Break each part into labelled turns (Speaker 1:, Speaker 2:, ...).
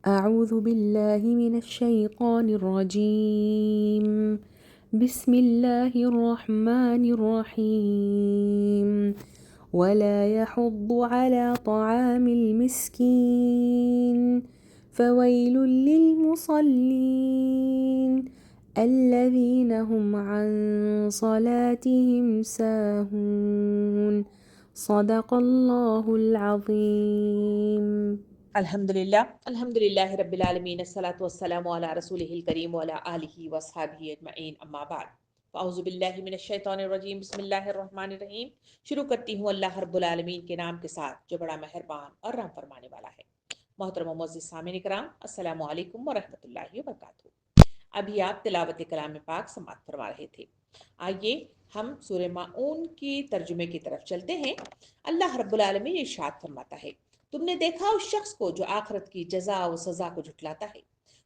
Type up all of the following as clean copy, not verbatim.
Speaker 1: أعوذ بالله من الشيطان الرجيم. بسم الله الرحمن الرحيم. ولا يحض على طعام المسكين فويل للمصلين الذين هم عن صلاتهم ساهون. صدق الله العظيم.
Speaker 2: الحمد للہ رب العالمین، الصلاۃ والسلام علی رسولہ الکریم وعلی آلہ وصحبہ اجمعین، اما بعد فاعوذ باللہ من الشیطان الرجیم، بسم اللہ الرحمن الرحیم۔ شروع کرتی ہوں اللہ رب العالمین کے نام کے ساتھ جو بڑا مہربان اور رحم فرمانے والا ہے۔ محترم و معزز سامعین کرام، السلام علیکم ورحمۃ اللہ وبرکاتہ۔ ابھی آپ تلاوت کلام پاک سماعت فرما رہے تھے۔ آئیے ہم سورہ ماعون کی ترجمے کی طرف چلتے ہیں۔ اللہ رب العالمین ارشاد فرماتا ہے، تم نے دیکھا اس شخص کو جو آخرت کی جزا و سزا کو جھٹلاتا ہے،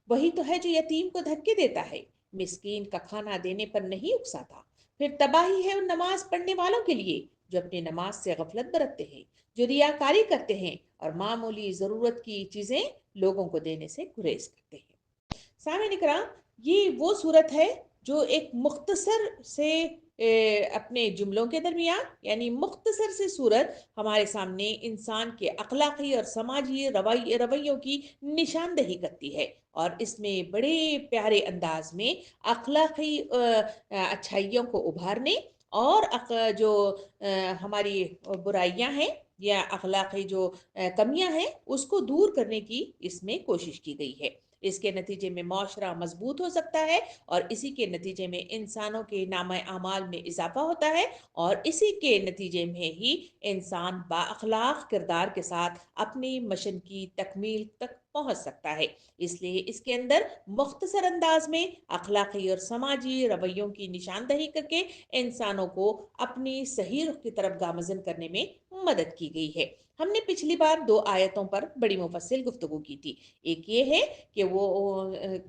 Speaker 2: وہی تو ہے جو یتیم کو دھکے دیتا ہے، مسکین کا کھانا دینے پر نہیں اکساتا۔ پھر تباہی ہے ان نماز پڑھنے والوں کے لیے جو اپنی نماز سے غفلت برتتے ہیں، جو ریاکاری کرتے ہیں اور معمولی ضرورت کی چیزیں لوگوں کو دینے سے گریز کرتے ہیں۔ سامعین اکرام، یہ وہ صورت ہے جو ایک مختصر سے اپنے جملوں کے درمیان، یعنی مختصر سے صورت ہمارے سامنے انسان کے اخلاقی اور سماجی رویوں کی نشاندہی کرتی ہے، اور اس میں بڑے پیارے انداز میں اخلاقی اچھائیوں کو ابھارنے اور جو ہماری برائیاں ہیں یا اخلاقی جو کمیاں ہیں اس کو دور کرنے کی اس میں کوشش کی گئی ہے۔ اس کے نتیجے میں معاشرہ مضبوط ہو سکتا ہے، اور اسی کے نتیجے میں انسانوں کے نامہ اعمال میں اضافہ ہوتا ہے، اور اسی کے نتیجے میں ہی انسان با اخلاق کردار کے ساتھ اپنی مشن کی تکمیل تک پہنچ سکتا ہے۔ اس لیے اس کے اندر مختصر انداز میں اخلاقی اور سماجی رویوں کی نشاندہی کر کے انسانوں کو اپنی صحیح رخ کی طرف گامزن کرنے میں مدد کی گئی ہے۔ ہم نے پچھلی بار 2 آیتوں پر بڑی مفصل گفتگو کی تھی۔ ایک یہ ہے کہ وہ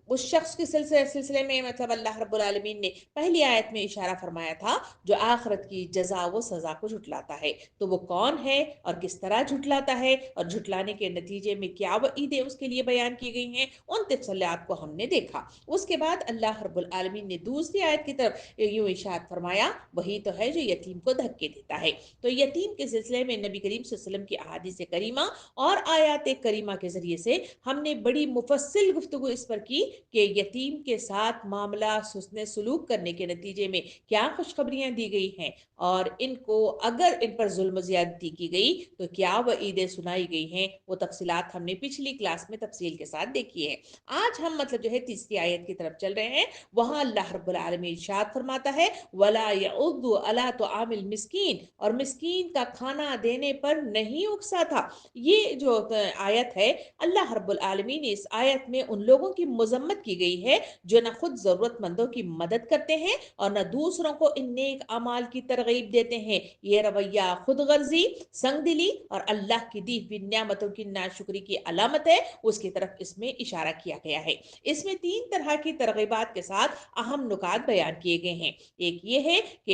Speaker 2: اس شخص کے سلسلے میں مطلب اللہ رب العالمین نے پہلی آیت میں اشارہ فرمایا تھا جو آخرت کی جزا و سزا کو جھٹلاتا ہے، تو وہ کون ہے اور کس طرح جھٹلاتا ہے، اور جھٹلانے کے نتیجے میں کیا وعیدیں اس کے لیے بیان کی گئی ہیں، ان تفصیلات کو ہم نے دیکھا۔ اس کے بعد اللہ رب العالمین نے دوسری آیت کی طرف یوں ارشاد فرمایا، وہی تو ہے جو یتیم کو دھکے دیتا ہے۔ تو یتیم کے سلسلے میں نبی کریم صلی اللہ علیہ وسلم کی احادیث کریمہ اور آیات کریمہ کے ذریعے سے ہم نے بڑی مفصل گفتگو اس پر کی کہ یتیم کے ساتھ معاملہ حسن سلوک کرنے کے نتیجے میں کیا خوشخبریاں دی گئی ہیں، اور ان کو اگر ان پر ظلم و زیادتی کی گئی تو کیا وعیدیں سنائی گئی ہیں، وہ تفصیلات ہم نے پچھلی کلاس میں تفصیل کے ساتھ دیکھی ہے۔ آج ہم مطلب جو ہے تیسری آیت کی طرف چل رہے ہیں۔ وہاں اللہ رب العالمین ارشاد فرماتا ہے، وَلَا يَعُضُّ عَلَىٰ طَعَامِ الْمِسْكِينِ، اور مسکین کا کھانا دینے پر نہیں اکسا تھا۔ یہ جو آیت ہے، اللہ رب العالمین نے اس آیت میں ان لوگوں کی مذمت کی گئی ہے جو نہ خود ضرورت مندوں کی مدد کرتے ہیں اور نہ دوسروں کو ان نیک اعمال کی ترغیب دیتے ہیں۔ یہ رویہ خود غرضی، سنگ دلی اور اللہ کی دی ہوئی نعمتوں کی ناشکری کی علامت ہے، اس کی طرف اس میں اشارہ کیا گیا ہے۔ اس میں 3 طرح کی ترغیبات کے ساتھ اہم نکات بیان کیے گئے ہیں۔ ایک یہ ہے کہ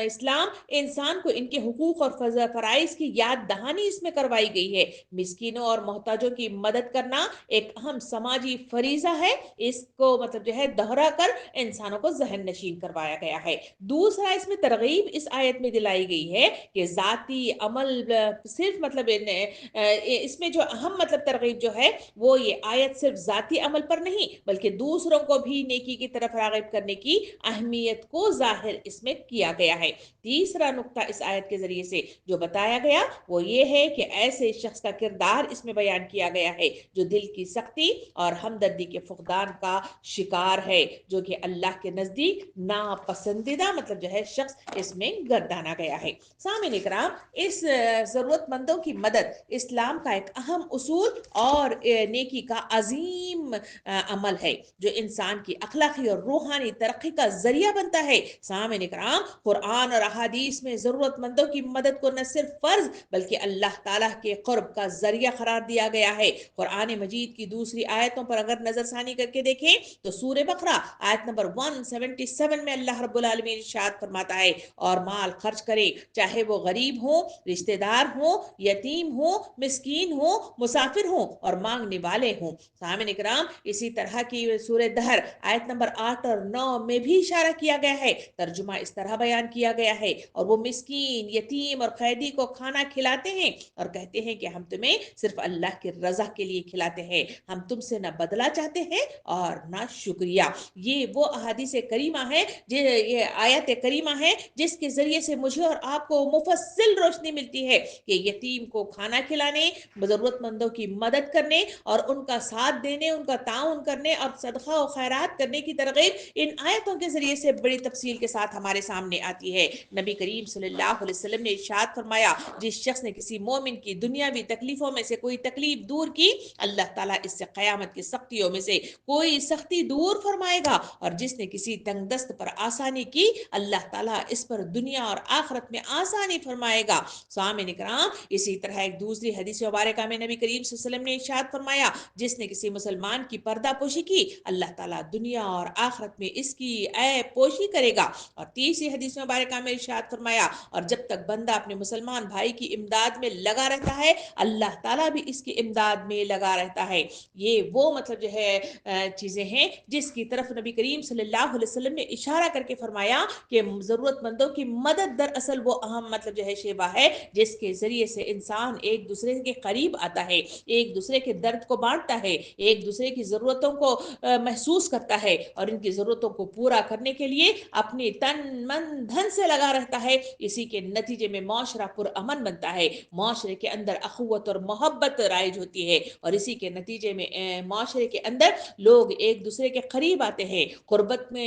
Speaker 2: اسلام انسان کو ان کے حقوق اور فرائض کی یاد دہانی اس میں کروائی گئی ہے۔ مسکینوں اور محتاجوں کی مدد کرنا ایک اہم سماجی فریضہ ہے، اس کو مطلب جو ہے دہرا کر انسانوں کو ذہن نشین کروایا گیا ہے۔ دوسرا اس میں ترغیب اس آیت میں دلائی گئی ہے کہ ذاتی عمل صرف مطلب اس میں جو اہم مطلب ترغیب جو ہے وہ یہ آیت صرف ذاتی عمل پر نہیں بلکہ دوسروں کو بھی نیکی کی طرف راغب کرنے کی اہمیت کو ظاہر اس میں کیا گیا ہے۔ تیسرا نقطہ اس آیت کے ذریعے سے جو بتایا گیا وہ یہ ہے کہ ایسے شخص کا کردار اس میں بیان کیا گیا ہے جو دل کی سختی اور ہمدردی کے فقدان کا شکار ہے، جو کہ اللہ کے نزدیک ناپسندیدہ مطلب جو ہے شخص اس میں گردانا گیا ہے۔ سامعین اکرام، اس ضرورت مندوں کی مدد اسلام کا ایک اہم اصول اور نیکی کا عظیم عظیم عمل ہے جو انسان کی اخلاقی اور روحانی ترقی کا ذریعہ بنتا ہے۔ سامعین کرام، قرآن اور احادیث میں ضرورت مندوں کی مدد کو نہ صرف فرض بلکہ اللہ تعالیٰ کے قرب کا ذریعہ قرار دیا گیا ہے۔ قرآن مجید کی دوسری آیتوں پر اگر نظر ثانی کر کے دیکھیں تو سورہ بقرہ آیت نمبر 177 میں اللہ رب العالمین ارشاد فرماتا ہے، اور مال خرچ کرے، چاہے وہ غریب ہوں، رشتہ دار ہوں، یتیم ہوں، مسکین ہوں، مسافر ہوں اور مانگنے والے ہوں۔ سامعین کرام، اسی طرح کی سورہ دہر آیت نمبر 8 اور 9 میں بھی اشارہ کیا گیا ہے۔ ترجمہ اس طرح بیان کیا گیا ہے، اور وہ مسکین، یتیم اور قیدی کو کھانا کھلاتے ہیں اور کہتے ہیں کہ ہم تمہیں صرف اللہ کی رضا کے لیے کھلاتے ہیں، ہم تم سے نہ بدلہ چاہتے ہیں اور نہ شکریہ۔ یہ وہ احادیث کریمہ ہے، یہ آیت کریمہ ہے جس کے ذریعے سے مجھے اور آپ کو مفصل روشنی ملتی ہے کہ یتیم کو کھانا کھلانے، ضرورت مندوں کی مدد کرنے اور ان کا ساتھ دینے، ان کا تعاون کرنے اور صدقہ و خیرات کرنے کی ترغیب ان آیتوں کے ذریعے سے بڑی تفصیل کے ساتھ ہمارے سامنے آتی ہے۔ نبی کریم صلی اللہ علیہ وسلم نے ارشاد فرمایا، جس شخص نے کسی مومن کی دنیاوی تکلیفوں میں سے کوئی تکلیف دور کی، اللہ تعالیٰ اس سے قیامت کی سختیوں میں سے کوئی سختی دور فرمائے گا، اور جس نے کسی تنگ دست پر آسانی کی، اللہ تعالیٰ اس پر دنیا اور آخرت میں آسانی فرمائے گا۔ سامعین کرام، اسی طرح ایک دوسری حدیث مبارکہ میں نبی کریم صلی اللہ علیہ وسلم نے ارشاد فرمایا، جس نے کسی مسلمان کی پردہ پوشی کی، اللہ تعالیٰ دنیا اور آخرت میں اس کی عیب پوشی کرے گا۔ اور تیسری حدیث مبارکہ میں ارشاد فرمایا، اور جب تک بندہ اپنے مسلمان بھائی کی امداد میں لگا رہتا ہے، اللہ تعالیٰ بھی اس کی امداد میں لگا رہتا ہے۔ یہ وہ مطلب جو ہے چیزیں ہیں جس کی طرف نبی کریم صلی اللہ علیہ وسلم نے اشارہ کر کے فرمایا کہ ضرورت مندوں کی مدد دراصل وہ اہم مطلب جو ہے شیوا ہے جس کے ذریعے سے انسان ایک دوسرے کے قریب آتا ہے، ایک دوسرے کے درد کو بانٹتا ہے، ایک دوسرے کی ضرورتوں کو محسوس کرتا ہے اور ان کی ضرورتوں کو پورا کرنے کے لیے اپنی تن من دھن سے لگا رہتا ہے۔ اسی کے نتیجے میں معاشرہ پرامن بنتا ہے، معاشرے کے اندر اخوت اور محبت رائج ہوتی ہے، اور اسی کے نتیجے میں معاشرے کے اندر لوگ ایک دوسرے کے قریب آتے ہیں، قربت میں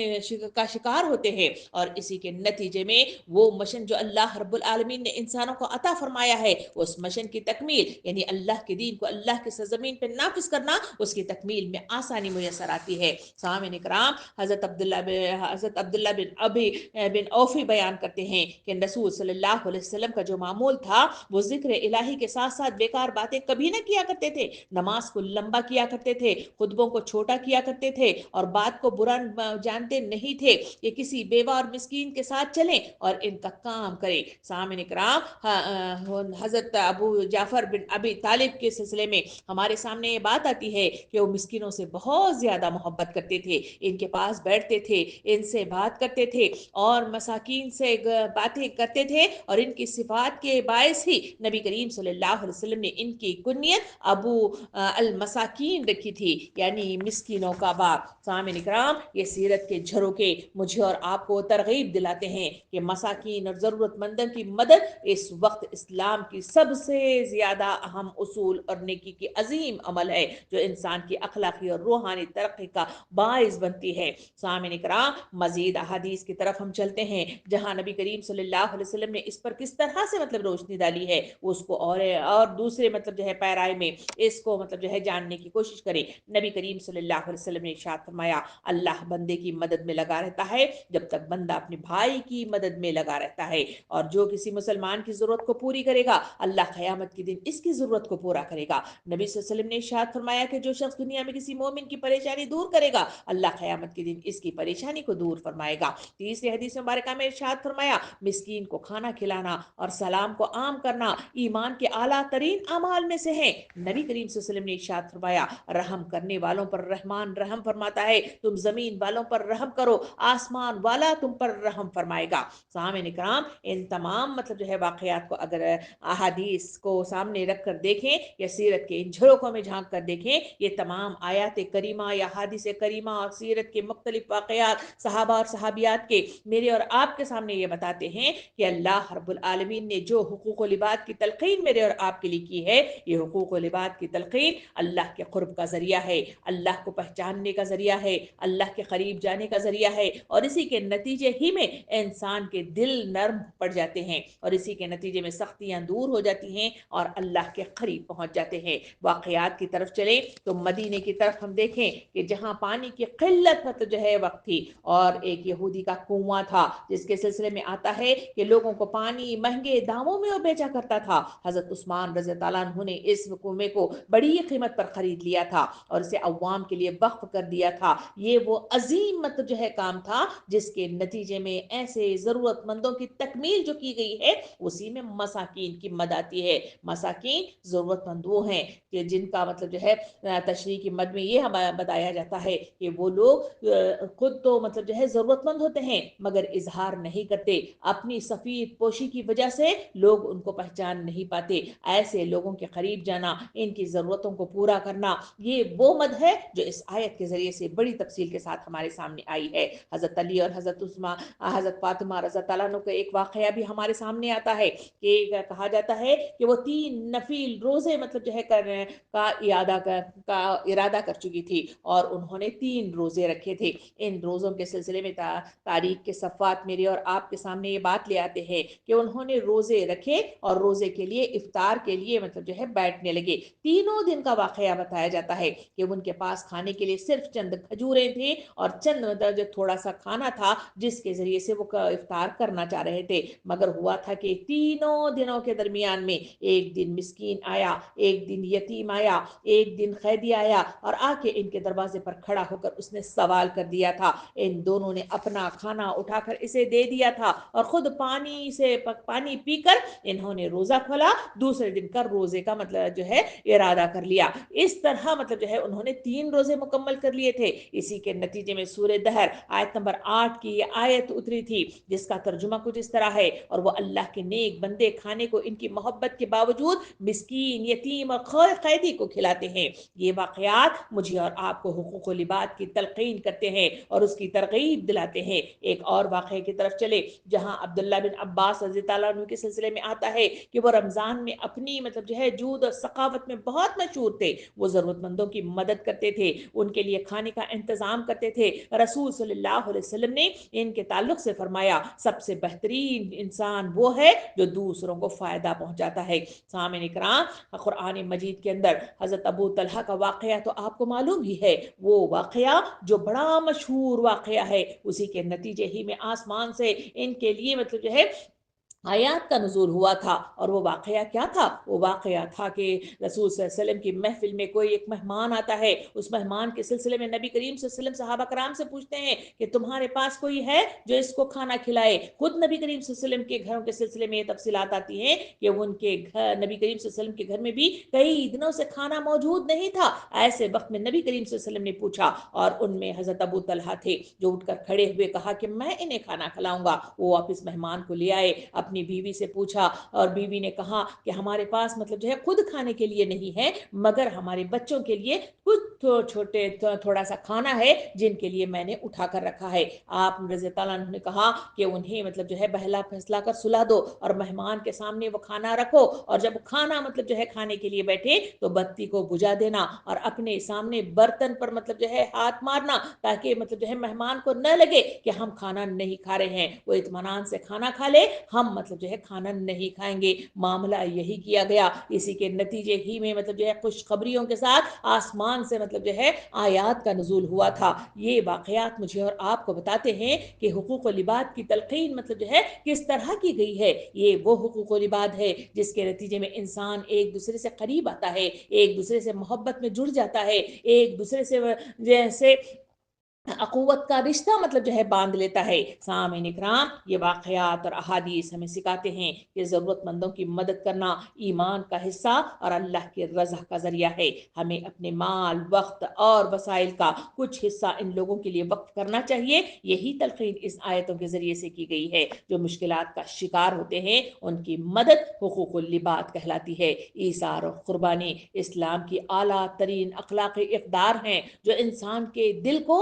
Speaker 2: کا شکار ہوتے ہیں، اور اسی کے نتیجے میں وہ مشن جو اللہ رب العالمین نے انسانوں کو عطا فرمایا ہے، اس مشن کی تکمیل یعنی اللہ کے دین کو اللہ کے سرزمین پہ نافذ کرنا، اس کی تکمیل میں آسانی میسر آتی ہے۔ سامعین کرام، حضرت عبداللہ بن ابی بن اوفی بیان کرتے ہیں کہ رسول صلی اللہ علیہ وسلم کا جو معمول تھا وہ ذکر الہی کے ساتھ ساتھ بیکار باتیں کبھی نہ کیا کرتے تھے، نماز کو لمبا کیا کرتے تھے، خطبوں کو چھوٹا کیا کرتے تھے، اور بات کو برا جانتے نہیں تھے کہ کسی بیوہ اور مسکین کے ساتھ چلیں اور ان کا کام کریں۔ سامعین کرام، حضرت ابو جعفر بن ابی طالب کے سلسلے میں ہمارے سامنے یہ بات آتی ہے کہ وہ مسکینوں سے بہت زیادہ محبت کرتے تھے، ان کے پاس بیٹھتے تھے، ان سے بات کرتے تھے اور مساکین سے باتیں کرتے تھے، اور ان کی صفات کے باعث ہی نبی کریم صلی اللہ علیہ وسلم نے ان کی کنیت ابو المساکین رکھی تھی، یعنی مسکینوں کا باپ۔ سامعین کرام، یہ سیرت کے جھروکے مجھے اور آپ کو ترغیب دلاتے ہیں کہ مساکین اور ضرورت مندوں کی مدد اس وقت اسلام کی سب سے زیادہ اہم اصول اور نیکی کی عظیم عمل ہے جو انسان کی اخلاقی اور روحانی ترقی کا باعث بنتی ہے۔ سامعین کرام، مزید احادیث کی طرف ہم چلتے ہیں جہاں نبی کریم صلی اللہ علیہ وسلم نے اس پر کس طرح سے مطلب روشنی ڈالی ہے، اس کو اور دوسرے مطلب جو ہے پیرائے میں اس کو مطلب جو ہے جاننے کی کوشش کریں۔ نبی کریم صلی اللہ علیہ وسلم نے ارشاد فرمایا، اللہ بندے کی مدد میں لگا رہتا ہے جب تک بندہ اپنے بھائی کی مدد میں لگا رہتا ہے، اور جو کسی مسلمان کی ضرورت کو پوری کرے گا، اللہ قیامت کے دن اس کی ضرورت کو پورا کرے گا۔ نبی صلی اللہ علیہ وسلم نے ارشاد فرمایا کہ جو شخص دنیا میں کسی مومن کی پریشانی دور کرے گا، اللہ قیامت کے دن اس کی پریشانی کو دور فرمائے گا۔ تیسری حدیث مبارکہ میں ارشاد فرمایا، مسکین کو کھانا کھلانا اور سلام کو عام کرنا ایمان کے اعلیٰ ترین اعمال میں سے ہیں۔ نبی کریم صلی اللہ علیہ وسلم نے ارشاد فرمایا، رحم کرنے والوں پر رحمان رحم فرماتا ہے، تم زمین والوں پر رحم کرو، آسمان والا تم پر رحم فرمائے گا۔ سامعین کرام، ان تمام مطلب جو ہے واقعات کو اگر احادیث کو سامنے رکھ کر دیکھیں یا سیرت کے ان جھروکوں میں جھانک کر دیکھیں، یہ تمام آیات کریمہ یا حدیث کریمہ اور سیرت کے مختلف واقعات صحابہ اور صحابیات کے میرے اور آپ کے سامنے یہ بتاتے ہیں کہ اللہ رب العالمین نے جو حقوق و لباد کی تلقین میرے اور آپ کے لیے کی ہے، یہ حقوق و لباد کی تلقین اللہ کے قرب کا ذریعہ ہے، اللہ کو پہچاننے کا ذریعہ ہے، اللہ کے قریب جانے کا ذریعہ ہے، اور اسی کے نتیجے ہی میں انسان کے دل نرم پڑ جاتے ہیں، اور اسی کے نتیجے میں سختیاں دور ہو جاتی ہیں اور اللہ کے قریب پہنچ جاتے ہیں۔ واقعات کی طرف چلیں تو مدینہ مہینے کی طرف ہم دیکھیں کہ جہاں پانی کی قلت مطلب جو ہے وقت تھی، اور ایک یہودی کا کنواں تھا جس کے سلسلے میں آتا ہے کہ لوگوں کو پانی مہنگے داموں میں وہ بیچا کرتا تھا۔ حضرت عثمان رضی اللہ عنہ نے اس کنویں کو بڑی قیمت پر خرید لیا تھا اور اسے عوام کے لیے وقف کر دیا تھا۔ یہ وہ عظیم مطلب جو ہے کام تھا جس کے نتیجے میں ایسے ضرورت مندوں کی تکمیل جو کی گئی ہے، اسی میں مساکین کی مد آتی ہے۔ مساکین ضرورت مند وہ ہیں کہ جن کا مطلب جو ہے تشریح کی مد میں یہ ہمیں بتایا جاتا ہے کہ وہ لوگ خود تو مطلب جو ہے ضرورت مند ہوتے ہیں مگر اظہار نہیں کرتے، اپنی سفید پوشی کی وجہ سے لوگ ان کو پہچان نہیں پاتے۔ ایسے لوگوں کے قریب جانا، ان کی ضرورتوں کو پورا کرنا، یہ وہ مد ہے جو اس آیت کے ذریعے سے بڑی تفصیل کے ساتھ ہمارے سامنے آئی ہے۔ حضرت علی اور حضرت فاطمہ رضی اللہ عنہ کا ایک واقعہ بھی ہمارے سامنے آتا ہے کہ کہا جاتا ہے کہ وہ 3 نفل روزے مطلب جو ہے کا ارادہ کر چکی تھی اور انہوں نے 3 روزے رکھے تھے۔ ان روزوں کے سلسلے میں تاریخ کے صفحات میرے اور آپ کے سامنے یہ بات لے آتے ہیں کہ انہوں نے روزے رکھے اور روزے کے لیے افطار کے لیے مطلب جو ہے بیٹھنے لگے۔ تینوں دن کا واقعہ بتایا جاتا ہے کہ ان کے پاس کھانے کے لیے صرف چند کھجوریں تھیں اور چند مطلب جو تھوڑا سا کھانا تھا جس کے ذریعے سے وہ افطار کرنا چاہ رہے تھے، مگر ہوا تھا کہ تینوں دنوں کے درمیان میں ایک دن مسکین آیا، ایک دن یتیم آیا، ایک دن قیدی آیا اور آ کے ان کے دروازے پر کھڑا ہو کر اس نے سوال کر دیا تھا۔ ان دونوں نے اپنا کھانا اٹھا کر اسے دے دیا تھا اور خود پانی پی کر انہوں نے روزہ کھولا، دوسرے دن کا روزے کا مطلب جو ہے ارادہ کر لیا۔ اس طرح مطلب جو ہے انہوں نے 3 روزے مکمل کر لیے تھے۔ اسی کے نتیجے میں سورہ دہر آیت نمبر 8 کی یہ آیت اتری تھی جس کا ترجمہ کچھ اس طرح ہے، اور وہ اللہ کے نیک بندے کھانے کو ان کی محبت کے باوجود مسکین، یتیم اور قیدی کو کھلاتے ہیں۔ یہ واقعات مجھے اور آپ کو حقوق و لباد کی تلقین کرتے ہیں اور اس کی ترغیب دلاتے ہیں۔ ایک اور واقعے کی طرف چلے جہاں عبداللہ بن عباس رضی اللہ عنہ کے سلسلے میں آتا ہے کہ وہ رمضان میں اپنی مطلب جو ہے جود اور سخاوت میں بہت مشہور تھے۔ وہ ضرورت مندوں کی مدد کرتے تھے، ان کے لیے کھانے کا انتظام کرتے تھے۔ رسول صلی اللہ علیہ وسلم نے ان کے تعلق سے فرمایا، سب سے بہترین انسان وہ ہے جو دوسروں کو فائدہ پہنچاتا ہے۔ سامعین کرام، قرآن مجید کے اندر حضرت ابو طلحہ کا واقعہ تو آپ کو معلوم ہی ہے، وہ واقعہ جو بڑا مشہور واقعہ ہے، اسی کے نتیجے ہی میں آسمان سے ان کے لیے مطلب جو ہے آیات کا نزول ہوا تھا۔ اور وہ واقعہ کیا تھا؟ وہ واقعہ تھا کہ رسول صلی اللہ علیہ وسلم کی محفل میں کوئی ایک مہمان آتا ہے، اس مہمان کے سلسلے میں نبی کریم صلی اللہ علیہ وسلم صحابہ کرام سے پوچھتے ہیں کہ تمہارے پاس کوئی ہے جو اس کو کھانا کھلائے۔ خود نبی کریم صلی اللہ علیہ وسلم کے گھروں کے سلسلے میں یہ تفصیلات آتی ہیں کہ ان کے گھر، نبی کریم صلی اللہ علیہ وسلم کے گھر میں بھی کئی دنوں سے کھانا موجود نہیں تھا۔ ایسے وقت میں نبی کریم صلی اللہ علیہ وسلم نے پوچھا اور ان میں حضرت ابو طلحہ تھے جو اٹھ کر کھڑے ہوئے کہا کہ میں انہیں کھانا کھلاؤں گا۔ وہ واپس مہمان کو لے آئے، اپنی بیوی سے پوچھا اور بیوی نے کہا کہ ہمارے پاس مطلب جو ہے خود کھانے کے لیے نہیں ہے مگر ہمارے بچوں کے لیے کچھ تھوڑا سا کھانا ہے جن کے لیے میں نے اٹھا کر رکھا ہے۔ آپ رضی اللہ عنہ نے کہا کہ انہیں مطلب جو ہے بہلا پھسلا کر سلا دو اور مہمان کے سامنے وہ کھانا رکھو، اور جب کھانا مطلب جو ہے کھانے کے لیے بیٹھے تو بتی کو بجھا دینا اور اپنے سامنے برتن پر مطلب جو ہے ہاتھ مارنا تاکہ مطلب جو ہے مہمان کو نہ لگے کہ ہم کھانا نہیں کھا رہے ہیں، وہ اطمینان سے کھانا کھا لے، ہم مطلب جو ہے کھانا نہیں کھائیں گے۔ معاملہ یہی کیا گیا، اسی کے نتیجے ہی میں مطلب جو ہے خوشخبریوں کے ساتھ آسمان سے مطلب جو ہے آیات کا نزول ہوا تھا۔ یہ واقعات مجھے اور آپ کو بتاتے ہیں کہ حقوق و لباد کی تلقین مطلب جو ہے کس طرح کی گئی ہے۔ یہ وہ حقوق و لباد ہے جس کے نتیجے میں انسان ایک دوسرے سے قریب آتا ہے، ایک دوسرے سے محبت میں جڑ جاتا ہے، ایک دوسرے سے جیسے اخوت کا رشتہ مطلب جو ہے باندھ لیتا ہے۔ سامعین اکرام، یہ واقعات اور احادیث ہمیں سکھاتے ہیں کہ ضرورت مندوں کی مدد کرنا ایمان کا حصہ اور اللہ کی رضا کا ذریعہ ہے۔ ہمیں اپنے مال، وقت اور وسائل کا کچھ حصہ ان لوگوں کے لیے وقف کرنا چاہیے۔ یہی تلقین اس آیتوں کے ذریعے سے کی گئی ہے۔ جو مشکلات کا شکار ہوتے ہیں ان کی مدد حقوق اللباد کہلاتی ہے۔ ایثار و قربانی اسلام کی اعلیٰ ترین اخلاقی اقدار ہیں جو انسان کے دل کو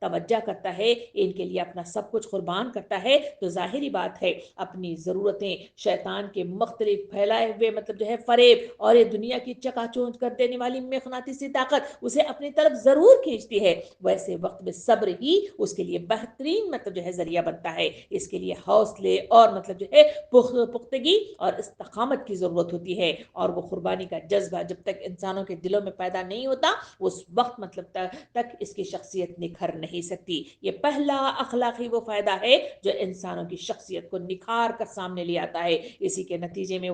Speaker 2: توجہ کرتا ہے، ان کے لیے اپنا سب کچھ قربان کرتا ہے، تو ظاہری بات ہے اپنی ضرورتیں شیطان کے مختلف پھیلائے ہوئے فریب اور یہ دنیا کی چکا چونچ کر دینے والی مغناطیسی طاقت اسے اپنی طرف ضرور کھینچتی ہے، ویسے وقت میں صبر ہی اس کے لیے بہترین ذریعہ بنتا ہے۔ اس کے لیے حوصلے اور پختگی اور استقامت کی ضرورت ہوتی ہے، اور وہ قربانی کا جذبہ جب تک انسانوں کے دلوں میں پیدا نہیں ہوتا اس وقت تک اس کی شخصیت نکھر نہیں سکتی۔ یہ پہلا اخلاقی وہ فائدہ ہے جو انسانوں کی شخصیت کو نکھار کر سامنے لے آتا ہے، اسی کے نتیجے میں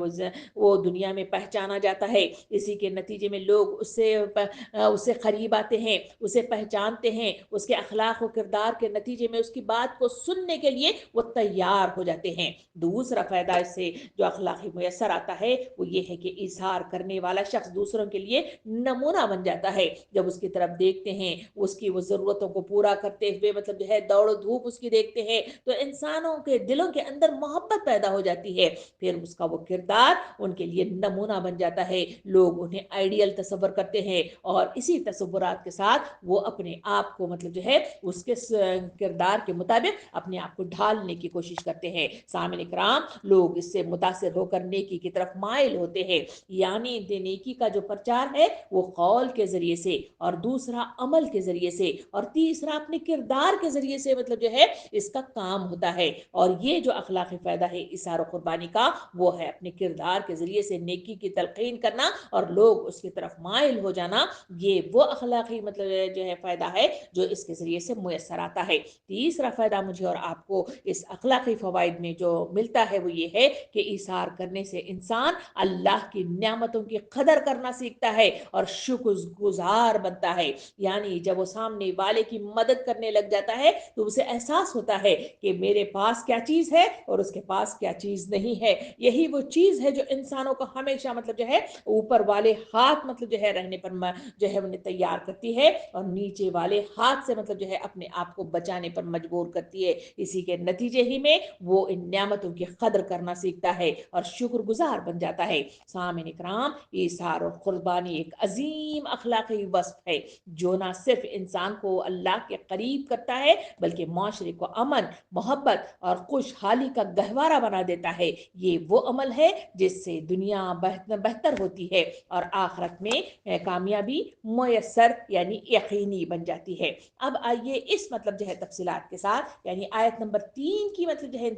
Speaker 2: وہ دنیا میں پہچانا جاتا ہے، اسی کے نتیجے میں لوگ اسے قریب آتے ہیں، اسے پہچانتے ہیں، اس کے اخلاق و کردار کے نتیجے میں اس کی بات کو سننے کے لیے وہ تیار ہو جاتے ہیں۔ دوسرا فائدہ اس سے جو اخلاقی میسر آتا ہے وہ یہ ہے کہ اظہار کرنے والا شخص دوسروں کے لیے نمونہ بن جاتا ہے، جب اس کی طرف دیکھتے ہیں، اس کی وہ ضرورتوں کو پورا کرتے ہوئے دوڑ و دھوپ اس کی دیکھتے ہیں، تو انسانوں کے دلوں کے اندر محبت پیدا ہو جاتی ہے، پھر اس کا وہ کردار ان کے لیے نمونہ بن جاتا ہے، لوگ انہیں آئیڈیل تصور کرتے ہیں اور اسی تصورات کے ساتھ وہ اپنے آپ کو اس کے کردار کے مطابق اپنے آپ کو ڈھالنے کی کوشش کرتے ہیں۔ سامعین کرام، لوگ اس سے متاثر ہو کر نیکی کی طرف مائل ہوتے ہیں، یعنی نیکی کا جو پرچار ہے وہ قول کے ذریعے سے، اور دوسرا عمل کے ذریعے سے، اور تیسرا اپنے کردار کے ذریعے سے اس کا کام ہوتا ہے۔ اور یہ جو اخلاقی فائدہ ہے اثار و قربانی کا وہ ہے اپنے کردار کے ذریعے سے نیکی کی تلقین کرنا اور لوگ اس کی طرف مائل ہو جانا، یہ وہ اخلاقی فائدہ ہے جو اس کے ذریعے سے میسر آتا ہے۔ تیسرا فائدہ مجھے اور آپ کو اس اخلاقی فوائد میں جو ملتا ہے وہ یہ ہے کہ ایثار کرنے سے انسان اللہ کی نعمتوں کی قدر کرنا سیکھتا ہے اور شکر گزار بنتا ہے، یعنی جب وہ سامنے والے کی مدد کرنے لگ جاتا ہے تو اسے احساس ہوتا ہے کہ میرے پاس کیا چیز ہے اور اس کے پاس کیا چیز نہیں ہے، یہی وہ چیز ہے جو انسانوں کو ہمیشہ اوپر والے ہاتھ رہنے پر انہیں تیار کرتی ہے اور نیچے والے ہاتھ سے اپنے آپ کو بچانے پر مجبور کرتی ہے۔ اسی کے نتیجے ہی میں وہ ان نعمتوں کی قدر کرنا سیکھتا ہے اور شکر گزار بن جاتا ہے۔ سامعین کرام، ایثار اور قربانی ایک عظیم اخلاقی وصف ہے جو نہ صرف انسان کو اللہ کے قریب کرتا ہے بلکہ معاشرے کو امن، محبت اور خوشحالی کا گہوارہ بنا دیتا ہے۔ یہ وہ عمل ہے جس سے دنیا بہتر ہوتی ہے اور آخرت میں کامیابی میسر یعنی یقینی بن جاتی ہے۔ اب آئیے اس تفصیلات کے ساتھ، یعنی آیت نمبر 3 کی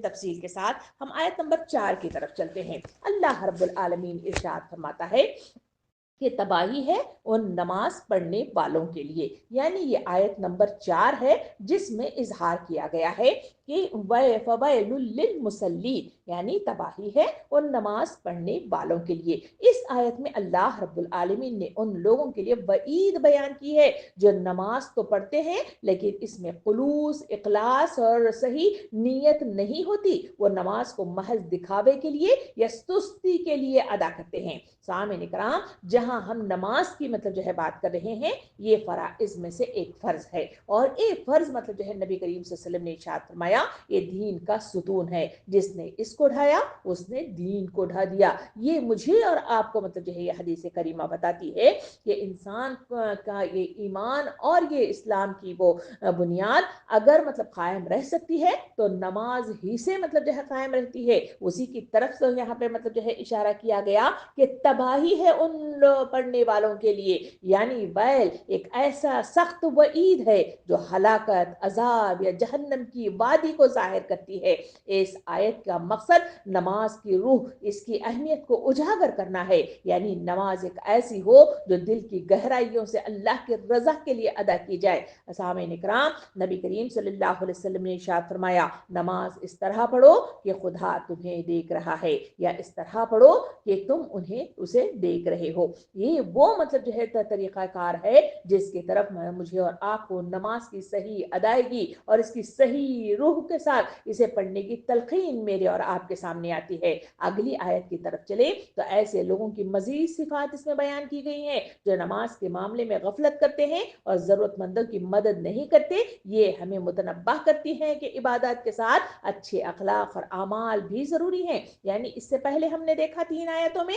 Speaker 2: تفصیل کے ساتھ ہم آیت نمبر 4 کی طرف چلتے ہیں۔ اللہ رب العالمین ارشاد فرماتا ہے کہ تباہی ہے ان نماز پڑھنے والوں کے لیے، یعنی یہ آیت نمبر 4 ہے جس میں اظہار کیا گیا ہے کہ فَوَيْلٌ لِّلْمُصَلِّينَ، یعنی تباہی ہے ان نماز پڑھنے والوں کے لیے۔ اس آیت میں اللہ رب العالمین نے ان لوگوں کے لیے وعید بیان کی ہے جو نماز تو پڑھتے ہیں لیکن اس میں خلوص، اخلاص اور صحیح نیت نہیں ہوتی، وہ نماز کو محض دکھاوے کے لیے یا سستی کے لیے ادا کرتے ہیں۔ سامعین کرام، جہاں ہم نماز کی بات کر رہے ہیں، یہ فرائض میں سے ایک فرض ہے، اور ایک فرض نبی کریم صلی اللہ علیہ وسلم نے ارشاد فرمایا یہ دین کا ستون ہے، جس نے اس کو ڈھایا اس نے دین کو ڈھا دیا۔ یہ مجھے اور آپ کو یہ حدیث کریمہ بتاتی ہے کہ انسان کا یہ ایمان اور یہ اسلام کی وہ بنیاد اگر قائم رہ سکتی ہے تو نماز ہی سے قائم رہتی ہے۔ اسی کی طرف سے یہاں پہ اشارہ کیا گیا کہ تباہی ہے ان پڑھنے والوں کے لیے، یعنی ویل ایک ایسا سخت وعید ہے جو ہلاکت، عذاب یا جہنم کی وادی کو ظاہر کرتی ہے۔ اس آیت کا مقصد نماز کی روح، اس کی اہمیت کو اجاگر کرنا ہے، یعنی نماز ایک ایسی ہو جو دل کی گہرائیوں سے اللہ کی رضا کے لیے ادا کی جائے۔ سامعین کرام، نبی کریم صلی اللہ علیہ وسلم نے ارشاد فرمایا نماز اس طرح پڑھو کہ خدا تمہیں دیکھ رہا ہے، یا اس طرح پڑھو کہ تم اسے دیکھ رہے ہو۔ یہ وہ طریقہ کار ہے جس کی طرف مجھے اور آپ کو نماز کی صحیح ادائیگی اور اس کی صحیح روح کے ساتھ اسے پڑھنے کی تلقین میرے اور آپ کے سامنے آتی ہے۔ اگلی آیت کی طرف چلے تو ایسے لوگوں کی مزید صفات اس میں بیان کی گئی ہیں جو نماز کے معاملے میں غفلت کرتے ہیں اور ضرورت مندوں کی مدد نہیں کرتے۔ یہ ہمیں متنبہ کرتی ہے کہ عبادات کے ساتھ اچھے اخلاق اور اعمال بھی ضروری ہیں، یعنی اس سے پہلے ہم نے دیکھا 3 آیتوں میں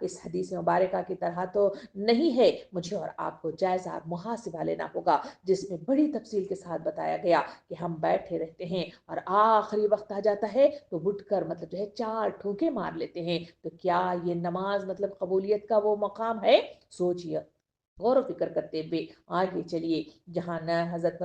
Speaker 2: اس حدیث مبارکہ کی طرح تو نہیں ہے. مجھے اور آپ کو جائزہ محاسبہ لینا ہوگا جس میں بڑی تفصیل کے ساتھ بتایا گیا کہ ہم بیٹھے رہتے ہیں اور آخری وقت آ جاتا ہے تو اٹھ کر مطلب جو ہے 4 ٹھوکے مار لیتے ہیں. تو کیا یہ نماز مطلب قبولیت کا وہ مقام ہے؟ سوچئے، غور و فکر کرتے ہوئے آگے چلیے. جہاں حضرت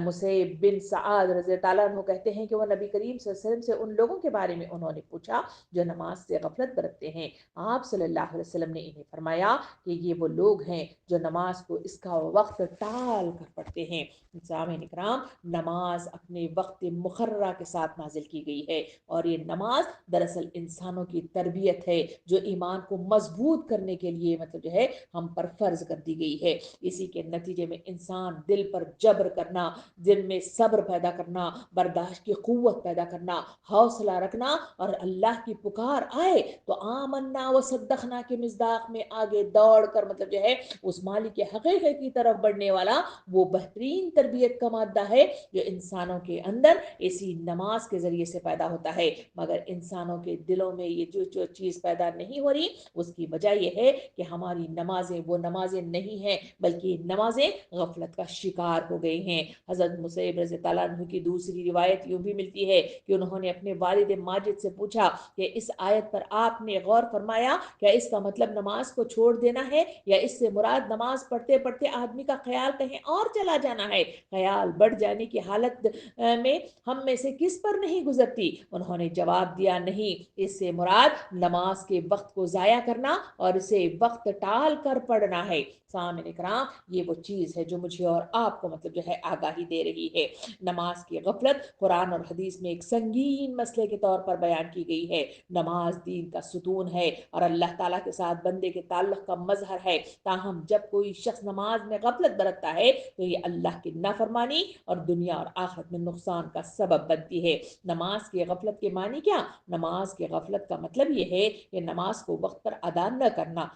Speaker 2: مسیب بن سعاد رضی اللہ عنہ کہتے ہیں کہ وہ نبی کریم صلی اللہ علیہ وسلم سے ان لوگوں کے بارے میں انہوں نے پوچھا جو نماز سے غفلت برتتے ہیں. آپ صلی اللہ علیہ وسلم نے انہیں فرمایا کہ یہ وہ لوگ ہیں جو نماز کو اس کا وقت ٹال کر پڑھتے ہیں. سامعین کرام، نماز اپنے وقت مقررہ کے ساتھ نازل کی گئی ہے اور یہ نماز دراصل انسانوں کی تربیت ہے جو ایمان کو مضبوط کرنے کے لیے مطلب جو ہے ہم پر فرض کر دی گئی ہے. اسی کے نتیجے میں انسان دل پر جبر کرنا، دل میں صبر پیدا کرنا، برداشت کی قوت پیدا کرنا، حوصلہ رکھنا اور اللہ کی پکار آئے تو آمنا و صدقنا کے مصداق میں آگے دوڑ کر مطلب جو ہے اس مالک کے حقیقت کی طرف بڑھنے والا وہ بہترین تربیت کا مادہ ہے جو انسانوں کے اندر اسی نماز کے ذریعے سے پیدا ہوتا ہے. مگر انسانوں کے دلوں میں یہ جو چیز پیدا نہیں ہو رہی اس کی وجہ یہ ہے کہ ہماری نمازیں وہ نمازیں نہیں ہیں بلکہ نمازیں غفلت کا شکار ہو گئی ہیں. حضرت مسیب رضی اللہ عنہ کی دوسری روایت یوں بھی ملتی ہے کہ انہوں نے اپنے والد ماجد سے پوچھا کہ اس آیت پر آپ نے غور فرمایا کیا اس کا مطلب نماز کو چھوڑ دینا ہے یا اس سے مراد نماز پڑھتے پڑھتے آدمی کا خیال کہیں اور چلا جانا ہے؟ خیال بڑھ جانے کی حالت میں ہم میں سے کس پر نہیں گزرتی؟ انہوں نے جواب دیا نہیں، اس سے مراد نماز کے وقت کو ضائع کرنا اور اسے وقت ٹال کر پڑھنا ہے. سامعین کرام، یہ وہ چیز ہے جو مجھے اور آپ کو مطلب جو ہے آگاہی دے رہی ہے. نماز کی غفلت قرآن اور حدیث میں ایک سنگین مسئلے کے طور پر بیان کی گئی ہے. نماز دین کا ستون ہے اور اللہ تعالیٰ کے ساتھ بندے کے تعلق کا مظہر ہے. تاہم جب کوئی شخص نماز میں غفلت برتتا ہے تو یہ اللہ کی نافرمانی اور دنیا اور آخرت میں نقصان کا سبب بنتی ہے. نماز کی غفلت کے معنی کیا؟ نماز کی غفلت کا مطلب یہ ہے کہ نماز کو وقت پر ادا نہ کرنا.